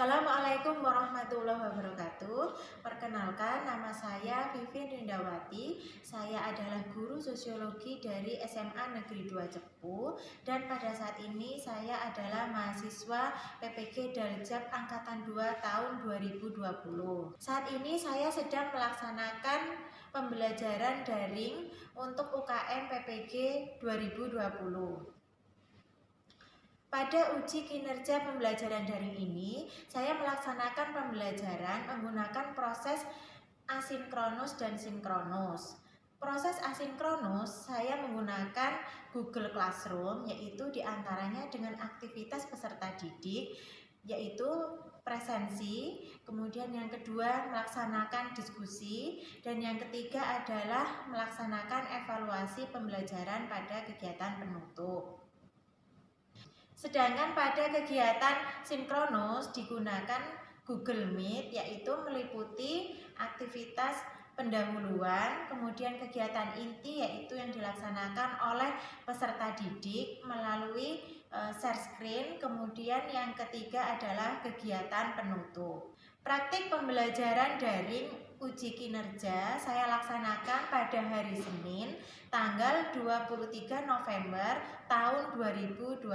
Assalamualaikum warahmatullahi wabarakatuh. Perkenalkan, nama saya Vivin Rindawati. Saya adalah guru sosiologi dari SMA Negeri 2 Cepu, dan pada saat ini saya adalah mahasiswa PPG Daljab Angkatan 2 tahun 2020. Saat ini saya sedang melaksanakan pembelajaran daring untuk UKM PPG 2020. Pada uji kinerja pembelajaran daring ini, saya melaksanakan pembelajaran menggunakan proses asinkronus dan sinkronus. Proses asinkronus saya menggunakan Google Classroom, yaitu diantaranya dengan aktivitas peserta didik, yaitu presensi, kemudian yang kedua melaksanakan diskusi, dan yang ketiga adalah melaksanakan evaluasi pembelajaran pada kegiatan penutup. Sedangkan pada kegiatan sinkronus digunakan Google Meet, yaitu meliputi aktivitas pendahuluan, kemudian kegiatan inti yaitu yang dilaksanakan oleh peserta didik melalui share screen, kemudian yang ketiga adalah kegiatan penutup. Praktik pembelajaran daring uji kinerja saya laksanakan pada hari Senin tanggal 23 November tahun 2020.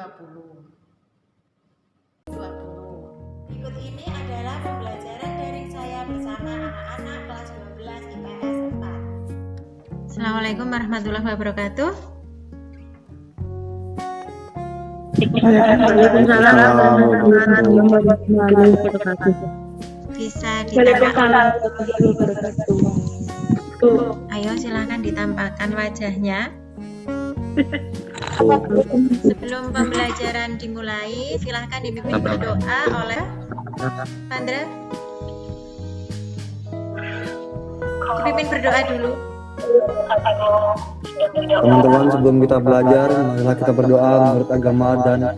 Berikut ini adalah pembelajaran daring saya bersama anak-anak kelas 12 IPS 4. Assalamualaikum warahmatullahi wabarakatuh. Waalaikumsalam warahmatullahi wabarakatuh. Bisa ditampakkan. Ayo silakan ditampakkan wajahnya. Sebelum pembelajaran dimulai, silakan dipimpin berdoa oleh Pandra. Dipimpin berdoa dulu. Teman-teman, sebelum kita belajar, marilah kita berdoa menurut agama dan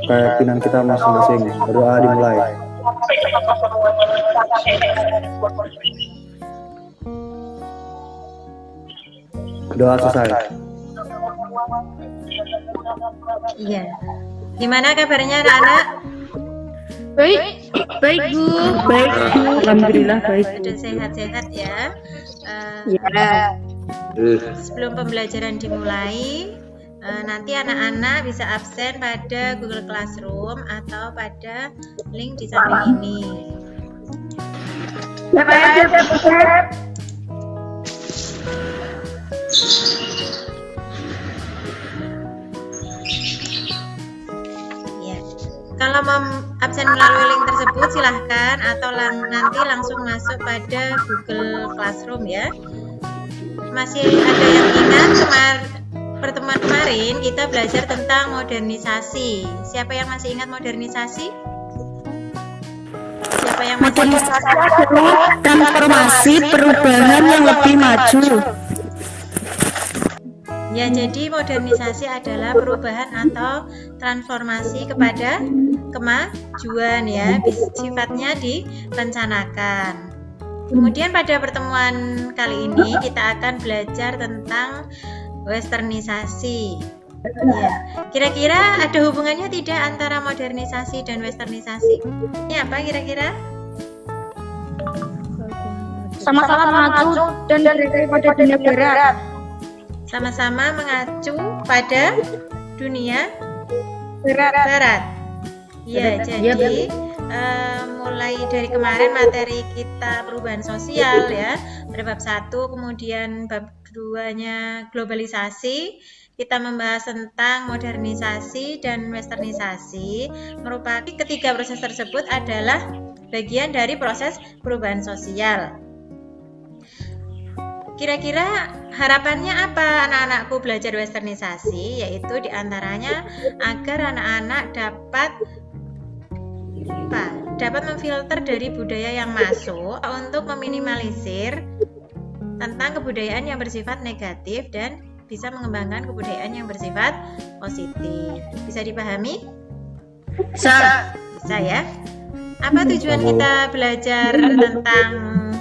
keyakinan kita masing-masing. Berdoa dimulai. Doa selesai. Iya. Gimana kabarnya anak-anak? Baik Bu. Baik Bu. Alhamdulillah baik. Sudah sehat-sehat ya. Ya. Sebelum pembelajaran dimulai, nanti anak-anak bisa absen pada Google Classroom atau pada link di samping ini. Ya. Kalau mau absen melalui link tersebut silahkan, atau nanti langsung masuk pada Google Classroom ya. Masih ada yang ingat pertemuan kemarin kita belajar tentang modernisasi. Siapa yang masih ingat modernisasi? Siapa yang masih ingat? Transformasi perubahan yang lebih maju. Ya, jadi modernisasi adalah perubahan atau transformasi kepada kemajuan ya, sifatnya direncanakan. Kemudian pada pertemuan kali ini kita akan belajar tentang westernisasi. Ya. Kira-kira ada hubungannya tidak antara modernisasi dan westernisasi? Ini apa kira-kira? Sama-sama mengacu dan pada dunia barat. Sama-sama mengacu pada dunia barat. Ya, jadi mulai dari kemarin materi kita perubahan sosial ya, pada bab 1, kemudian bab 2-nya globalisasi, kita membahas tentang modernisasi dan westernisasi. Merupakan ketiga proses tersebut adalah bagian dari proses perubahan sosial. Kira-kira harapannya apa anak-anakku belajar westernisasi? Yaitu diantaranya agar anak-anak dapat memfilter dari budaya yang masuk untuk meminimalisir tentang kebudayaan yang bersifat negatif dan bisa mengembangkan kebudayaan yang bersifat positif. Bisa dipahami? Bisa ya. Apa tujuan kita belajar tentang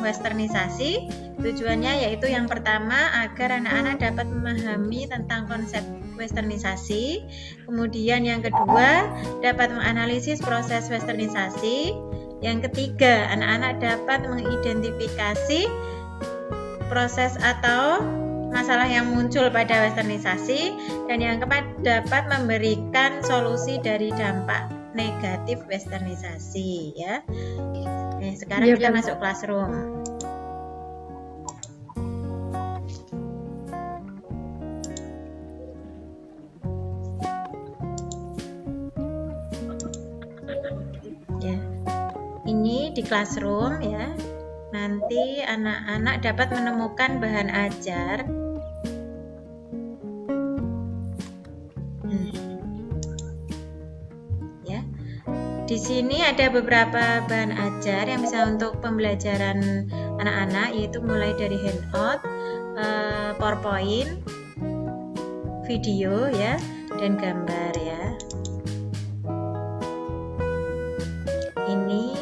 westernisasi? Tujuannya yaitu yang pertama agar anak-anak dapat memahami tentang konsep westernisasi. Kemudian yang kedua dapat menganalisis proses westernisasi. Yang ketiga, anak-anak dapat mengidentifikasi proses atau masalah yang muncul pada westernisasi, dan yang keempat dapat memberikan solusi dari dampak negatif westernisasi ya. Sekarang Iya, kita Bu. masuk classroom. Ya. Ini di classroom ya. Nanti anak-anak dapat menemukan bahan ajar. Ya. Di sini ada beberapa bahan ajar yang bisa untuk pembelajaran anak-anak, yaitu mulai dari handout, PowerPoint, video ya, dan gambar ya. Ini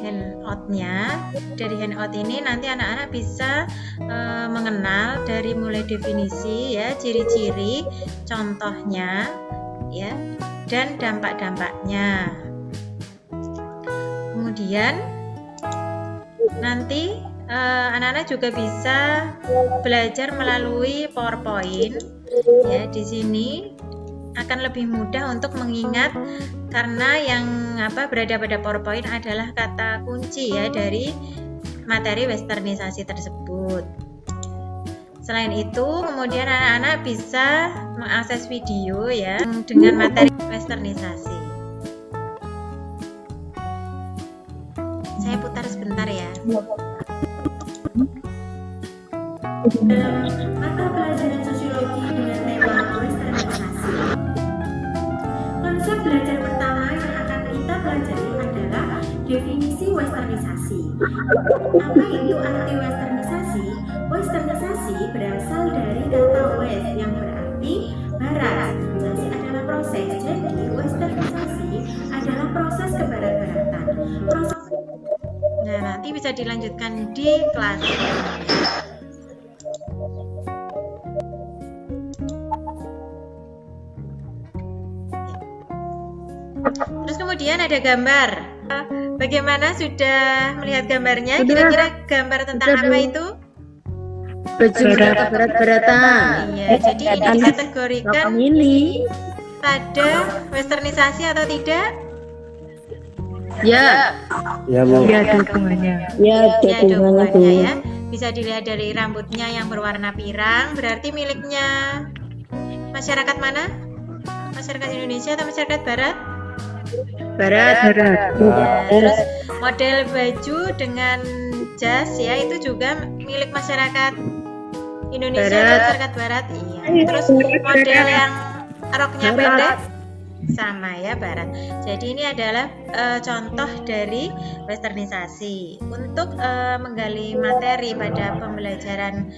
handoutnya. Dari handout ini nanti anak-anak bisa mengenal dari mulai definisi ya, ciri-ciri, contohnya ya, dan dampak-dampaknya. Kemudian nanti anak-anak juga bisa belajar melalui PowerPoint ya. Di sini akan lebih mudah untuk mengingat karena yang berada pada PowerPoint adalah kata kunci ya dari materi westernisasi tersebut. Selain itu, kemudian anak-anak bisa mengakses video ya dengan materi westernisasi. Saya putar sebentar ya. Mata pelajaran sosiologi dengan tema westernisasi. Konsep belajar pertama yang akan kita pelajari adalah definisi westernisasi. Apa itu arti westernisasi? Westernisasi berasal dari kata west yang berarti barat. Westernisasi adalah proses. Jadi westernisasi adalah proses kebarat-baratan. Nah, nanti bisa dilanjutkan di kelas. Terus kemudian ada gambar. Bagaimana, sudah melihat gambarnya? Kira-kira gambar tentang apa itu? Baju berat-beratan. Iya, jadi ini dikategorikan Ini. pada westernisasi atau tidak? Ya. Ya Bu. ada hubungannya. Ya, ada hubungannya ya. Bisa dilihat dari rambutnya yang berwarna pirang, berarti miliknya masyarakat mana? Masyarakat Indonesia atau masyarakat Barat? Barat. Ya, terus model baju dengan jas ya, itu juga milik masyarakat Indonesia atau Barat. masyarakat Barat? Iya. Terus model yang roknya pendek sama ya, Barat. Jadi ini adalah contoh dari westernisasi. Untuk menggali materi pada pembelajaran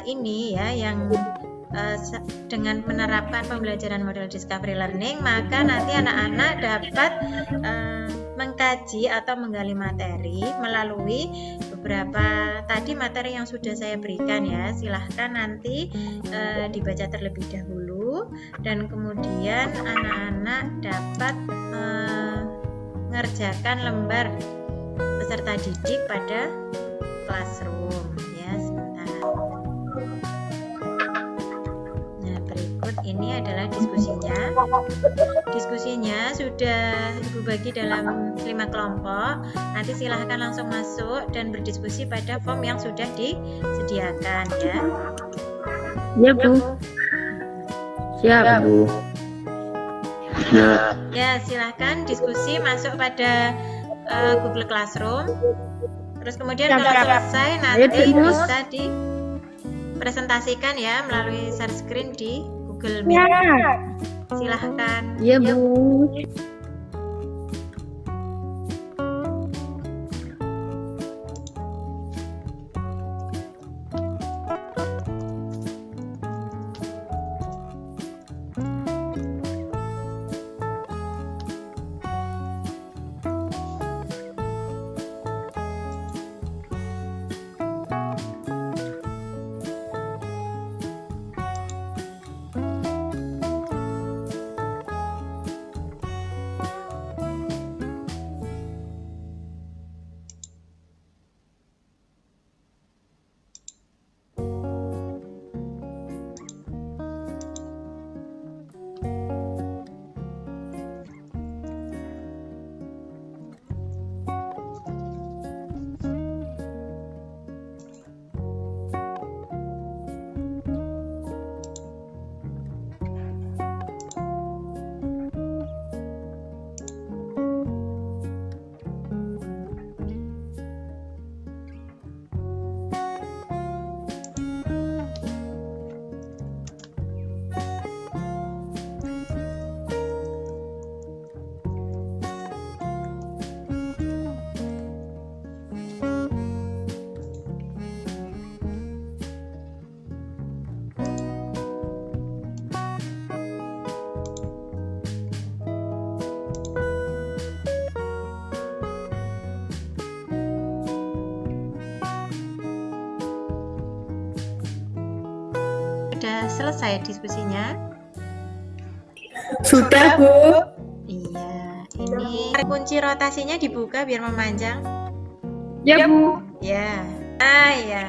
ini ya, yang dengan menerapkan pembelajaran model discovery learning, maka nanti anak-anak dapat mengkaji atau menggali materi melalui beberapa tadi materi yang sudah saya berikan ya. Silahkan nanti dibaca terlebih dahulu, dan kemudian anak-anak dapat mengerjakan lembar peserta didik pada classroom ya. Sebentar. Nah, berikut ini adalah diskusinya. Diskusinya sudah Ibu bagi dalam 5 kelompok. Nanti silahkan langsung masuk dan berdiskusi pada form yang sudah disediakan ya. Ya, Bu. Siap. Bu. Ya, silahkan diskusi masuk pada Google Classroom. Terus kemudian kalau selesai nanti bisa dipresentasikan ya melalui share screen di Google Meet. Silahkan. Ya, Bu. sudah selesai diskusinya? Sudah, Bu. Iya, ini kunci rotasinya dibuka biar memanjang. Ya, Bu. Ya, ya.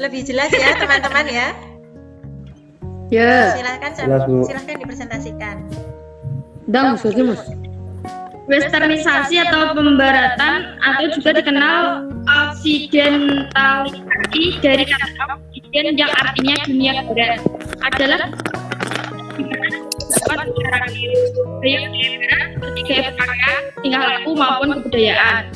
Lebih jelas ya teman-teman ya. Ya. Jelas, Bu. Silahkan dipresentasikan. Dang, Mas. Westernisasi atau pembaratan atau juga dikenal oksidentalisasi dari kata oksiden yang artinya dunia barat adalah budaya barat seperti gaya pakaian, tingkah laku maupun kebudayaan.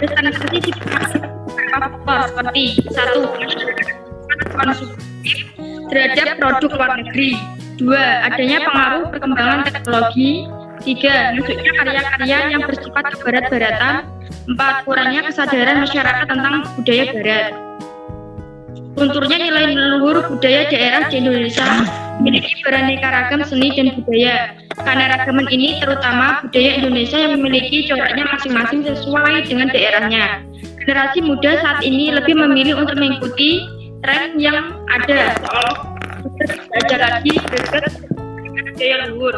Westernisasi dipengaruhi beberapa faktor seperti 1. Konsumtif terhadap produk luar negeri. 2. Adanya pengaruh perkembangan teknologi. 3. Masuknya karya-karya yang bersifat kebarat-baratan. 4. Kurangnya kesadaran masyarakat tentang budaya barat. Lunturnya nilai leluhur budaya daerah di Indonesia memiliki beraneka ragam seni dan budaya. Keanekaragaman ini terutama budaya Indonesia yang memiliki coraknya masing-masing sesuai dengan daerahnya. Generasi muda saat ini lebih memilih untuk mengikuti tren yang ada, belajar lagi dekat dengan budaya leluhur.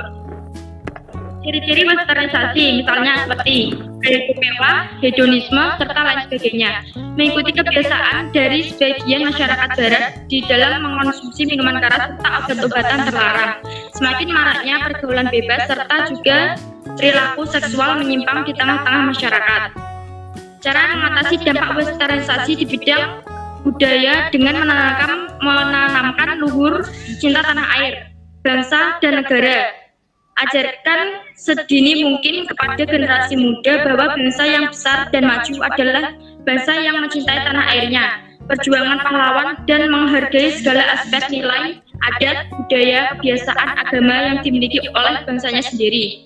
Ciri-ciri westernisasi misalnya seperti gaya hidup mewah, hedonisme, serta lain sebagainya. Mengikuti kebiasaan dari sebagian masyarakat barat di dalam mengkonsumsi minuman keras serta obat-obatan terlarang. Semakin maraknya pergaulan bebas serta juga perilaku seksual menyimpang di tengah-tengah masyarakat. Cara mengatasi dampak westernisasi di bidang budaya dengan menanamkan luhur cinta tanah air, bangsa, dan negara. Ajarkan sedini mungkin kepada generasi muda bahwa bangsa yang besar dan maju adalah bangsa yang mencintai tanah airnya, perjuangan pahlawan, dan menghargai segala aspek nilai, adat, budaya, kebiasaan, agama yang dimiliki oleh bangsanya sendiri.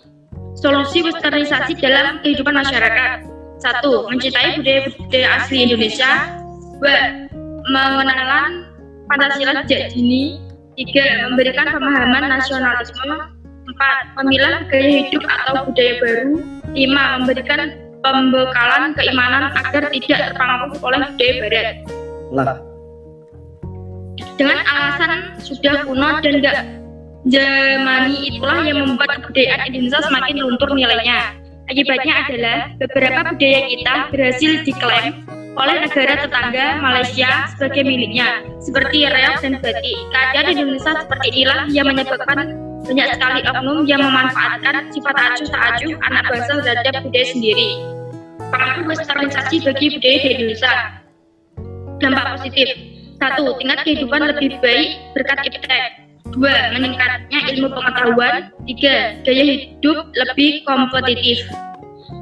Solusi westernisasi dalam kehidupan masyarakat. 1. Mencintai budaya-budaya asli Indonesia. 2. Mengenalan Pancasila sejak dini. 3. Memberikan pemahaman nasionalisme. 4. Memilah gaya hidup atau budaya baru. 5. Memberikan pembekalan keimanan agar tidak terpengaruh oleh budaya barat. Dengan alasan sudah kuno dan gak zamani, itulah yang membuat kebudayaan Indonesia semakin luntur nilainya. Akibatnya adalah beberapa budaya kita berhasil diklaim oleh negara tetangga Malaysia sebagai miliknya, seperti reog dan batik. Keadaan Indonesia seperti inilah yang menyebabkan banyak sekali oknum yang memanfaatkan sifat acuh tak acuh anak bangsa terhadap budaya sendiri. Pengaruh westernisasi bagi budaya di Indonesia. Dampak positif. 1. Tingkat kehidupan lebih baik berkat iptek. 2. Meningkatnya ilmu pengetahuan. 3. Gaya hidup lebih kompetitif.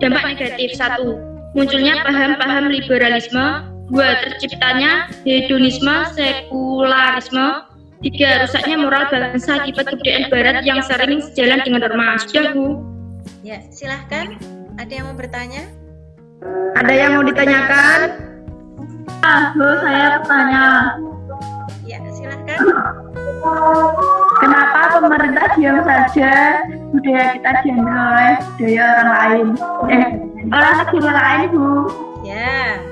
Dampak negatif. 1. Munculnya paham-paham liberalisme. 2. Terciptanya hedonisme, sekularisme. 3. Rusaknya moral bangsa akibat kebudayaan barat yang sering sejalan dengan norma. Sudah, Bu? Ya, silahkan. Ada yang mau bertanya? Ada yang mau ditanyakan? Bu, saya bertanya. Ya, silahkan. Kenapa pemerintah diam saja budaya kita diambil oleh budaya orang lain? Orang negara lain, Bu. Ya.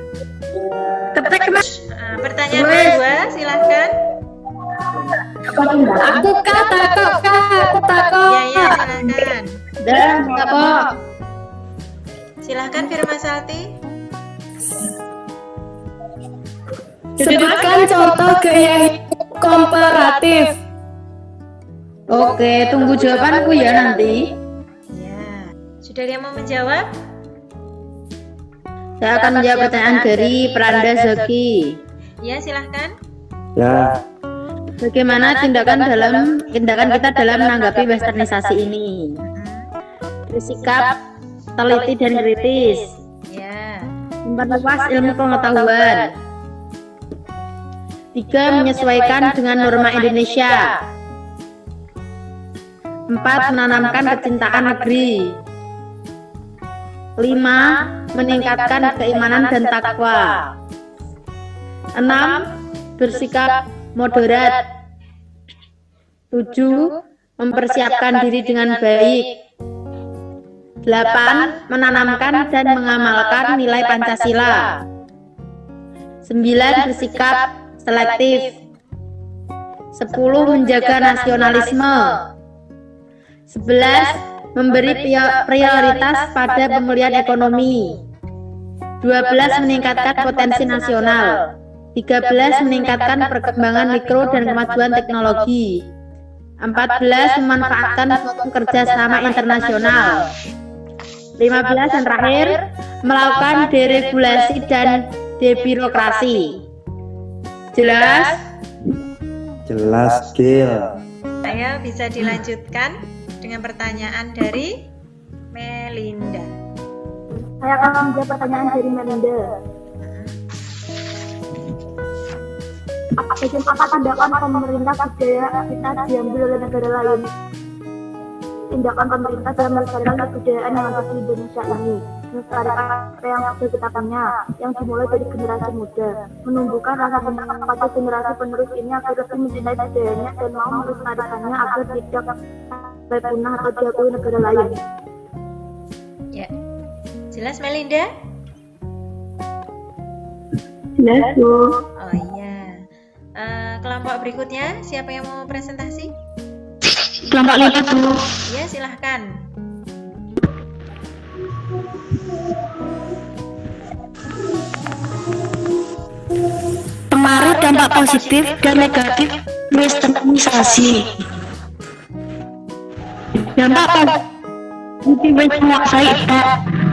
Ketek, Mas. Pertanyaan kedua, silahkan. Aku takut. Ya, silahkan. Dan takut. Silahkan Firma Salti. Sebutkan contoh gaya hidup komparatif. Oke, tunggu jawabanku ya nanti. Ya. Sudah ada yang mau menjawab? Saya akan menjawab pertanyaan dari Pranda Zaki. Ya, silahkan. Ya, Bagaimana tindakan kita dalam menanggapi westernisasi ini? Bersikap teliti dan kritis. Ya. Memperluas ilmu pengetahuan. 3. Menyesuaikan dengan norma Indonesia. 4. Menanamkan kecintaan negeri. 5. Meningkatkan keimanan dan takwa. 6. Bersikap moderat. 7. Mempersiapkan diri dengan baik. 8. Menanamkan dan mengamalkan nilai Pancasila. 9. Bersikap selektif. 10. Menjaga nasionalisme. 11. Memberi prioritas pada pemulihan ekonomi. 12. Meningkatkan potensi nasional. 13. Meningkatkan perkembangan mikro dan kemajuan teknologi. 14. Memanfaatkan forum kerjasama internasional. 15. Dan terakhir, melakukan deregulasi dan debirokrasi. Jelas? Jelas, Gil. Saya bisa dilanjutkan dengan pertanyaan dari Melinda. Saya akan menjawab pertanyaan dari Melinda. Apa tindakan pemerintah budaya kita diambil oleh negara lain? Tindakan pemerintah dalam melestarikan kebudayaan yang ada di Indonesia ini, melestarikan apa yang sudah kita punya, yang dimulai dari generasi muda, menumbuhkan rasa cinta kepada generasi penerus ini agar lebih mencintai budayanya dan mau melestarikannya agar tidak sampai punah atau diakui negara lain. Ya, jelas Melinda? Jelas, Bu. Oh iya. Kelompok berikutnya, siapa yang mau presentasi? Kelompok 5, Bu. Ya, silahkan. Pengaruh dampak positif dan negatif westernisasi. Dampak positif menguasai efek.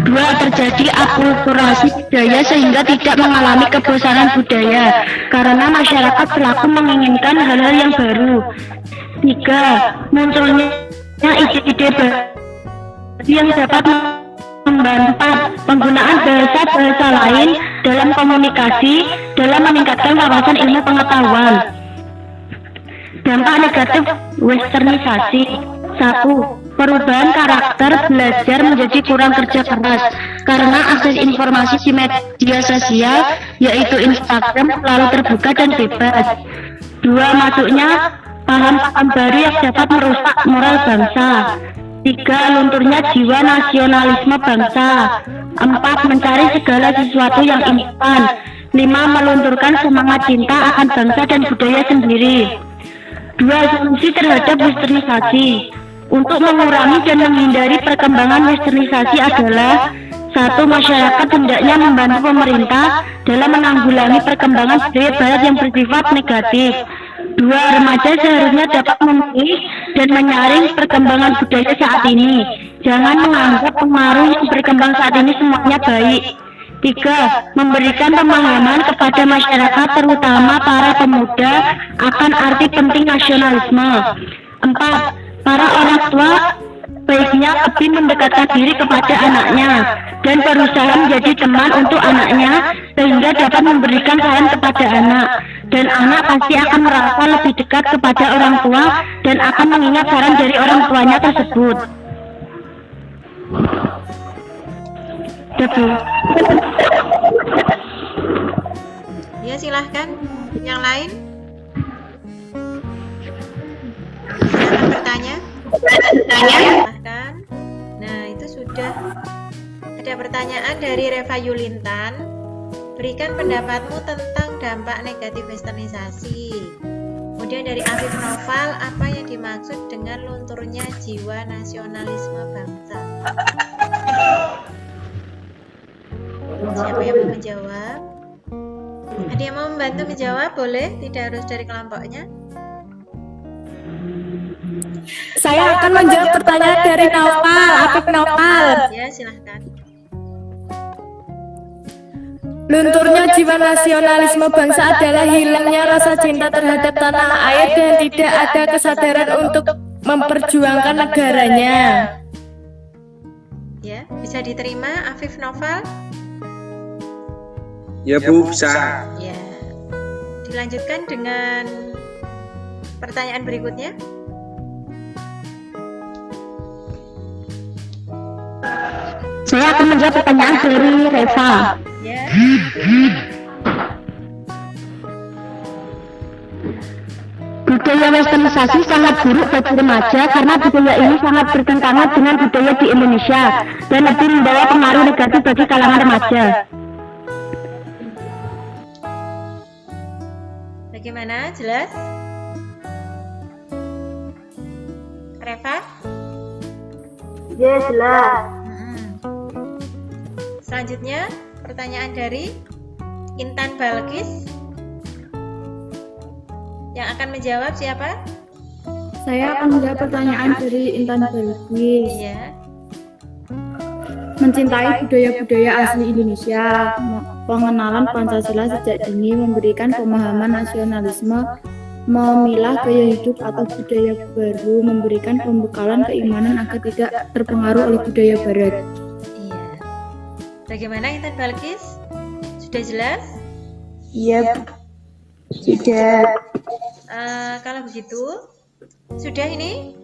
2. Terjadi akulturasi budaya sehingga tidak mengalami kebosanan budaya karena masyarakat pelaku menginginkan hal-hal yang baru. 3. Munculnya ide-ide baru yang dapat membantu penggunaan bahasa-bahasa lain dalam komunikasi dalam meningkatkan wawasan ilmu pengetahuan. Dampak negatif westernisasi. 1. Perubahan karakter belajar menjadi kurang kerja keras karena akses informasi di media sosial yaitu Instagram selalu terbuka dan bebas. 2. Masuknya paham-paham baru yang dapat merusak moral bangsa. 3. Lunturnya jiwa nasionalisme bangsa. 4. Mencari segala sesuatu yang instan. 5. Melunturkan semangat cinta akan bangsa dan budaya sendiri. 2. Solusi terhadap westernisasi. Untuk mengurangi dan menghindari perkembangan westernisasi adalah 1. Masyarakat hendaknya membantu pemerintah dalam menanggulangi perkembangan budaya barat yang bersifat negatif. 2. Remaja seharusnya dapat memilih dan menyaring perkembangan budaya saat ini. Jangan menganggap pengaruh yang berkembang saat ini semuanya baik. 3. Memberikan pemahaman kepada masyarakat terutama para pemuda akan arti penting nasionalisme. 4. Para orang tua baiknya lebih mendekatkan diri kepada anaknya dan berusaha menjadi teman untuk anaknya sehingga dapat memberikan saran kepada anak, dan anak pasti akan merasa lebih dekat kepada orang tua dan akan mengingat saran dari orang tuanya tersebut. Ya, silahkan. Yang lain? Silakan bertanya. Silahkan. Nah, itu sudah ada pertanyaan dari Reva Yulintan. Berikan pendapatmu tentang dampak negatif westernisasi. Kemudian dari Afif Noval, apa yang dimaksud dengan lunturnya jiwa nasionalisme bangsa? Siapa yang mau menjawab? Ada yang mau membantu menjawab? Boleh, tidak harus dari kelompoknya. Saya akan menjawab pertanyaan dari Noval, Afif Noval. Ya, silahkan. Lunturnya jiwa nasionalisme bangsa adalah hilangnya rasa cinta terhadap tanah air dan tidak ada kesadaran untuk memperjuangkan negaranya. Ya, bisa diterima Afif Noval? Ya Bu, bisa. Ya. Dilanjutkan dengan pertanyaan berikutnya. Saya akan menjawab pertanyaan dari Reva. Ya. Budaya westernisasi sangat buruk bagi remaja karena budaya ini sangat bertentangan dengan budaya di Indonesia. dan lebih membawa pengaruh negatif bagi kalangan remaja. Bagaimana? Jelas? Reva? Ya, jelas. Selanjutnya, pertanyaan dari Intan Balkis. Yang akan menjawab siapa? Saya akan menjawab pertanyaan dari Intan Balkis. Iya. Mencintai budaya-budaya asli Indonesia, pengenalan Pancasila sejak dini, memberikan pemahaman nasionalisme, memilah gaya hidup atau budaya baru, memberikan pembekalan keimanan agar tidak terpengaruh oleh budaya barat. Iya. Bagaimana Intan Balkis? Sudah jelas? Iya, sudah. Kalau begitu, sudah ini?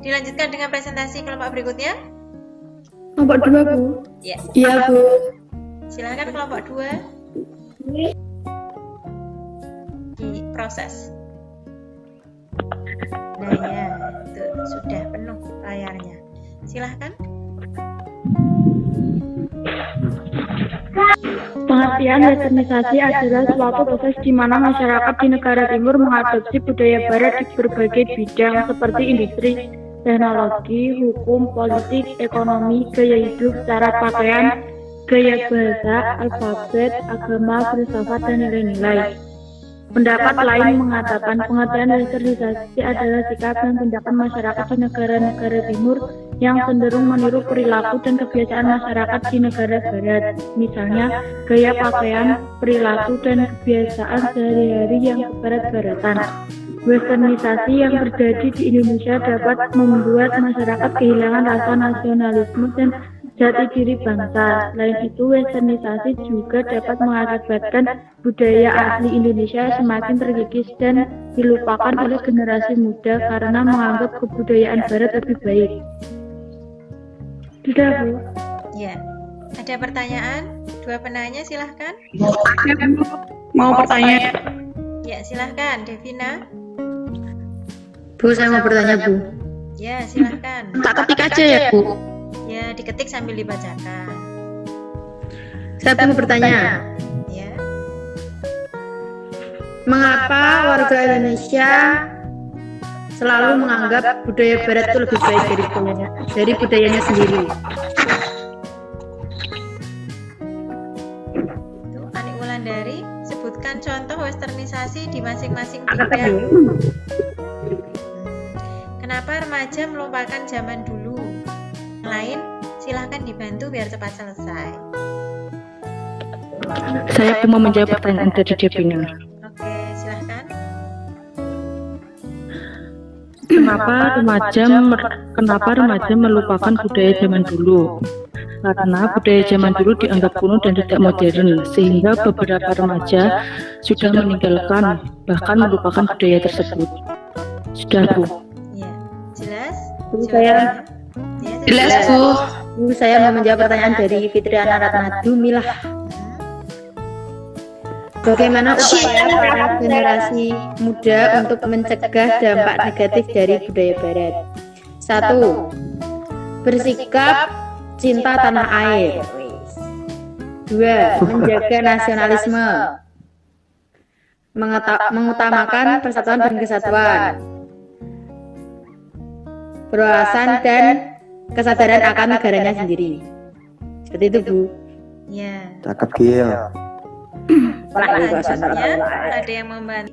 Dilanjutkan dengan presentasi kelompok berikutnya? Kelompok 2, Bu. Ya. Iya, Bu. Silakan kelompok 2. Di proses. Nah ya, itu sudah penuh layarnya. Silahkan. Pengertian westernisasi adalah suatu proses di mana masyarakat di negara timur mengadopsi budaya barat di berbagai bidang seperti industri, teknologi, hukum, politik, ekonomi, gaya hidup, cara pakaian, gaya bahasa, alfabet, agama, filsafat, dan nilai-nilai. Pendapat lain mengatakan pengertian westernisasi adalah sikap dan tindakan masyarakat di negara-negara timur yang cenderung meniru perilaku dan kebiasaan masyarakat di negara barat. Misalnya, gaya pakaian, perilaku, dan kebiasaan sehari-hari yang kebarat-baratan. Westernisasi yang terjadi di Indonesia dapat membuat masyarakat kehilangan rasa nasionalisme dan jati diri bangsa. Selain itu, westernisasi juga dapat mengakibatkan budaya asli Indonesia semakin terkikis dan dilupakan oleh generasi muda karena menganggap kebudayaan barat lebih baik. Sudah, Bu. Ya. Ada pertanyaan? Dua penanya silahkan. Mau bertanya? Ya, silahkan Devina. Bu, saya mau bertanya, Bu. Ya, silahkan. Tak ketik aja ya, Bu. Ya, diketik sambil dibacakan. Saya mau bertanya, Ya. mengapa warga Indonesia selalu menganggap budaya barat itu lebih baik dari budayanya sendiri? Itu Ani Wulandari, sebutkan contoh westernisasi di masing-masing bidang. Kenapa remaja melupakan zaman dulu? Yang lain, silahkan dibantu biar cepat selesai. Saya mau menjawab pertanyaan dari Devina. Oke, silahkan. Kenapa remaja melupakan budaya zaman dulu? Karena budaya zaman dulu dianggap kuno dan tidak modern, sehingga beberapa remaja sudah meninggalkan, bahkan melupakan budaya tersebut. Sudah, Bu. Ya, jelas? Bu, saya Ya, jelas, Bu. Bu, saya mau menjawab pertanyaan dari Fitriana Ratnadu Milah. Bagaimana upaya para generasi muda untuk mencegah dampak negatif dari budaya barat? 1. Bersikap cinta tanah air. 2. Menjaga nasionalisme. Mengutamakan persatuan dan kesatuan. Berwawasan dan kesadaran akan negaranya sendiri. Seperti itu, Bu. Ya. Cakep Kiel. Selanjutnya ada yang membantu.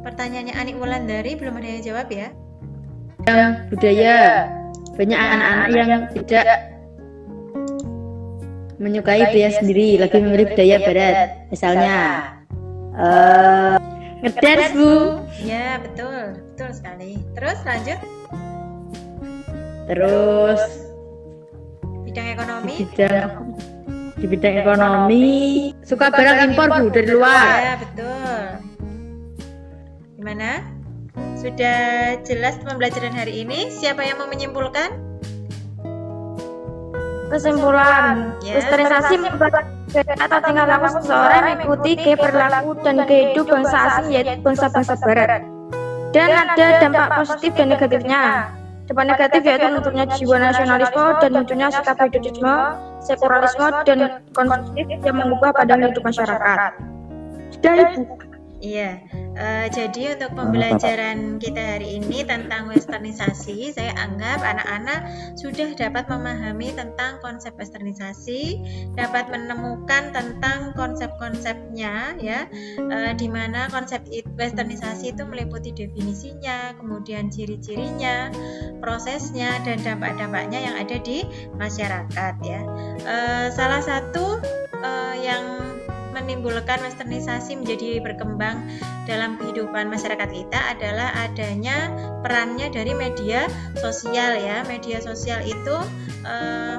Pertanyaannya Ani Wulandari belum ada yang jawab ya? Yang budaya, banyak anak-anak yang tidak menyukai budaya sendiri, lebih memilih budaya barat. Misalnya ngedance, Bu. Ya, betul. Betul sekali. Terus lanjut. Terus Bidang ekonomi. di bidang ekonomi suka barang impor, Bu, dari luar. Ya, betul. Gimana? Sudah jelas pembelajaran hari ini? Siapa yang mau menyimpulkan? Kesimpulan, Ya. westernisasi merupakan atau tingkah laku seseorang mengikuti gaya berlaku dan gaya hidup bangsa asing yaitu bangsa-bangsa barat. Dan ada dampak positif dan negatifnya. Dampak negatif yaitu lunturnya jiwa nasionalisme dan munculnya sikap hedonisme, sekularisme, dan konsumtif yang mengubah pandangan hidup masyarakat. Sudah, Ibu. Iya, jadi untuk pembelajaran kita hari ini tentang westernisasi, saya anggap anak-anak sudah dapat memahami tentang konsep westernisasi, dapat menemukan tentang konsep-konsepnya, ya, di mana konsep westernisasi itu meliputi definisinya, kemudian ciri-cirinya, prosesnya, dan dampak-dampaknya yang ada di masyarakat, ya. Salah satu yang menimbulkan westernisasi menjadi berkembang dalam kehidupan masyarakat kita adalah adanya perannya dari media sosial, ya. Media sosial itu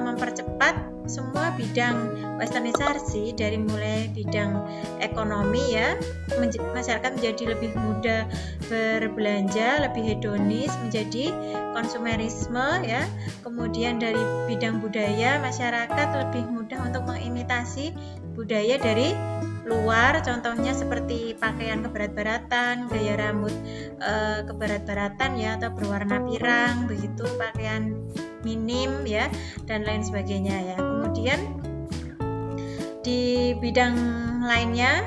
mempercepat semua bidang westernisasi, dari mulai bidang ekonomi, ya, masyarakat menjadi lebih mudah berbelanja, lebih hedonis, menjadi konsumerisme, ya. Kemudian dari bidang budaya, masyarakat lebih mudah untuk mengimitasi budaya dari luar, contohnya seperti pakaian keberat-beratan, gaya rambut keberat-beratan, ya, atau berwarna pirang, begitu, pakaian minim, ya, dan lain sebagainya, ya. Kemudian di bidang lainnya,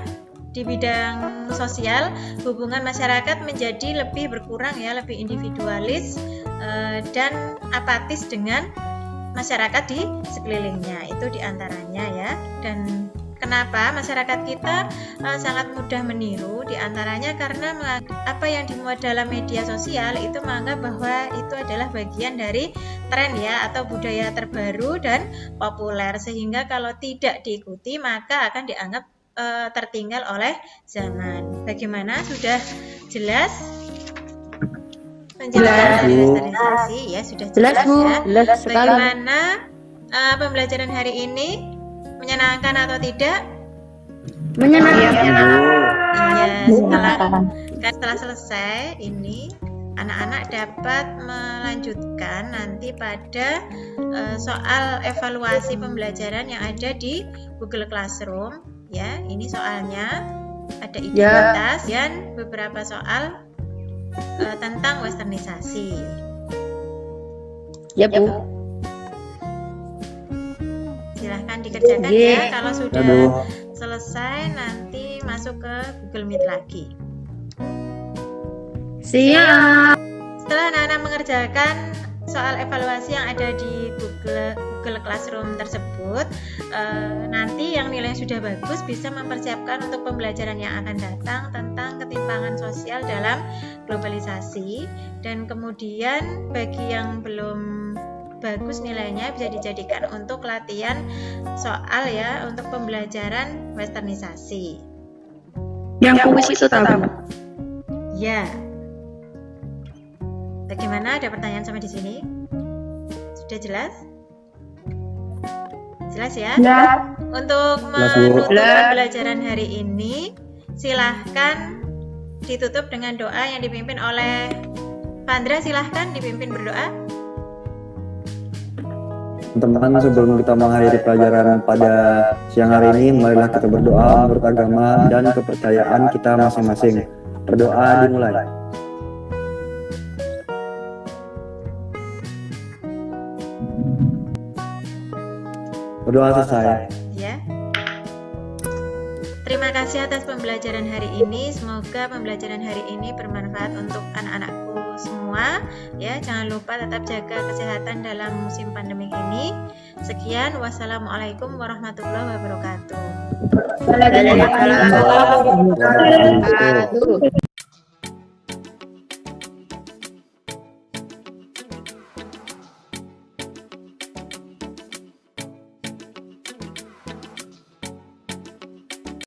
di bidang sosial, hubungan masyarakat menjadi lebih berkurang, ya, lebih individualis dan apatis dengan masyarakat di sekelilingnya. Itu diantaranya, ya. Dan kenapa masyarakat kita sangat mudah meniru, diantaranya karena apa yang dimuat dalam media sosial itu menganggap bahwa itu adalah bagian dari tren, ya, atau budaya terbaru dan populer, sehingga kalau tidak diikuti maka akan dianggap tertinggal oleh zaman. Bagaimana, sudah jelas penjelasan westernisasi? Ya, sudah jelas, ya. Jelas sekali. Bagaimana pembelajaran hari ini? Menyenangkan atau tidak? Menyenangkan. Ya, setelah selesai ini, anak-anak dapat melanjutkan nanti pada soal evaluasi pembelajaran yang ada di Google Classroom, ya. Ini soalnya ada identitas dan beberapa soal tentang westernisasi. Ya, Bu. Silahkan dikerjakan, ya. Kalau sudah selesai nanti masuk ke Google Meet lagi. Siap. Setelah anak-anak mengerjakan soal evaluasi yang ada di Google Classroom tersebut, nanti yang nilainya sudah bagus bisa mempersiapkan untuk pembelajaran yang akan datang tentang ketimpangan sosial dalam globalisasi. Dan kemudian bagi yang belum bagus nilainya bisa dijadikan untuk latihan soal, ya, untuk pembelajaran westernisasi. Yang kuis itu tahu. Ya. Bagaimana? Ada pertanyaan sampai di sini? Sudah jelas? Jelas, ya? Ya. Untuk menutup pembelajaran hari ini, silahkan ditutup dengan doa yang dipimpin oleh Pandra. Silahkan dipimpin berdoa. Teman-teman, sebelum kita mengakhiri pelajaran pada siang hari ini, marilah kita berdoa menurut agama dan kepercayaan kita masing-masing. Berdoa dimulai. Berdoa selesai. Ya. Terima kasih atas pembelajaran hari ini. Semoga pembelajaran hari ini bermanfaat untuk anak-anakku semua, ya. Jangan lupa tetap jaga kesehatan dalam musim pandemi ini. Sekian, wassalamualaikum warahmatullahi wabarakatuh. Waalaikumsalam warahmatullahi wabarakatuh.